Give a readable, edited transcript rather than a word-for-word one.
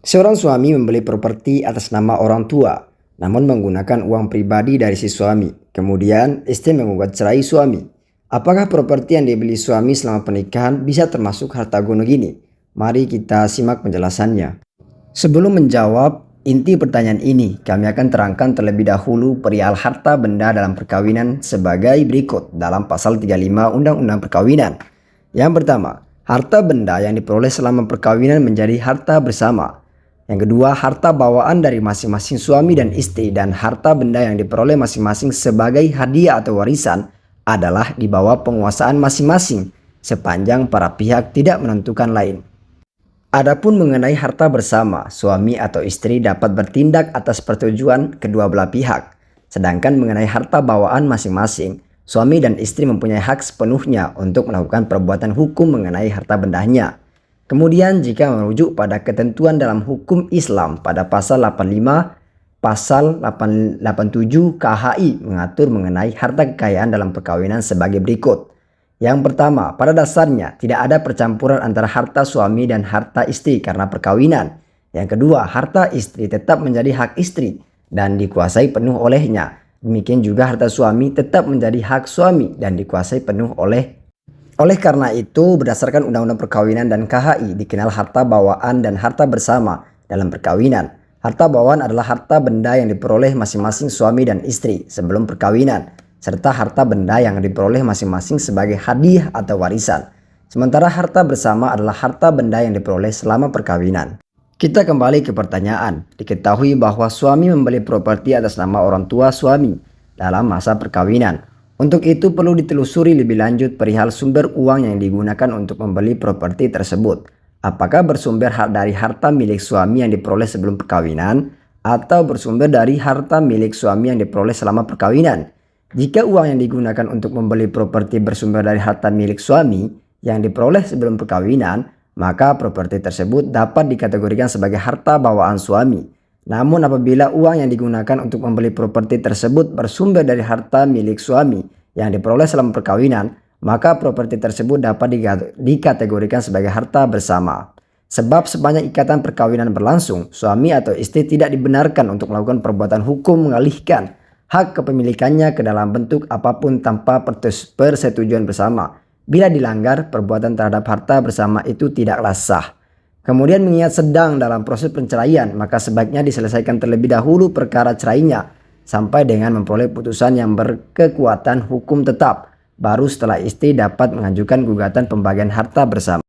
Seorang suami membeli properti atas nama orang tua, namun menggunakan uang pribadi dari si suami. Kemudian istri menggugat cerai suami. Apakah properti yang dibeli suami selama pernikahan bisa termasuk harta gono gini? Mari kita simak penjelasannya. Sebelum menjawab inti pertanyaan ini, kami akan terangkan terlebih dahulu perihal harta benda dalam perkawinan sebagai berikut dalam pasal 35 Undang-Undang Perkawinan. Yang pertama, harta benda yang diperoleh selama perkawinan menjadi harta bersama. Yang kedua, harta bawaan dari masing-masing suami dan istri dan harta benda yang diperoleh masing-masing sebagai hadiah atau warisan adalah di bawah penguasaan masing-masing sepanjang para pihak tidak menentukan lain. Adapun mengenai harta bersama, suami atau istri dapat bertindak atas persetujuan kedua belah pihak. Sedangkan mengenai harta bawaan masing-masing, suami dan istri mempunyai hak sepenuhnya untuk melakukan perbuatan hukum mengenai harta bendanya. Kemudian jika merujuk pada ketentuan dalam hukum Islam pada pasal 85, pasal 887 KHI mengatur mengenai harta kekayaan dalam perkawinan sebagai berikut. Yang pertama, pada dasarnya tidak ada percampuran antara harta suami dan harta istri karena perkawinan. Yang kedua, harta istri tetap menjadi hak istri dan dikuasai penuh olehnya. Demikian juga harta suami tetap menjadi hak suami dan dikuasai penuh oleh karena itu, berdasarkan Undang-Undang Perkawinan dan KHI dikenal harta bawaan dan harta bersama dalam perkawinan. Harta bawaan adalah harta benda yang diperoleh masing-masing suami dan istri sebelum perkawinan, serta harta benda yang diperoleh masing-masing sebagai hadiah atau warisan. Sementara harta bersama adalah harta benda yang diperoleh selama perkawinan. Kita kembali ke pertanyaan. Diketahui bahwa suami membeli properti atas nama orang tua suami dalam masa perkawinan. Untuk itu perlu ditelusuri lebih lanjut perihal sumber uang yang digunakan untuk membeli properti tersebut. Apakah bersumber dari harta milik suami yang diperoleh sebelum perkawinan atau bersumber dari harta milik suami yang diperoleh selama perkawinan? Jika uang yang digunakan untuk membeli properti bersumber dari harta milik suami yang diperoleh sebelum perkawinan, maka properti tersebut dapat dikategorikan sebagai harta bawaan suami. Namun apabila uang yang digunakan untuk membeli properti tersebut bersumber dari harta milik suami yang diperoleh selama perkawinan, maka properti tersebut dapat dikategorikan sebagai harta bersama. Sebab sepanjang ikatan perkawinan berlangsung, suami atau istri tidak dibenarkan untuk melakukan perbuatan hukum mengalihkan hak kepemilikannya ke dalam bentuk apapun tanpa persetujuan bersama. Bila dilanggar, perbuatan terhadap harta bersama itu tidaklah sah. Kemudian mengingat sedang dalam proses perceraian, maka sebaiknya diselesaikan terlebih dahulu perkara cerainya sampai dengan memperoleh putusan yang berkekuatan hukum tetap. Baru setelah istri dapat mengajukan gugatan pembagian harta bersama.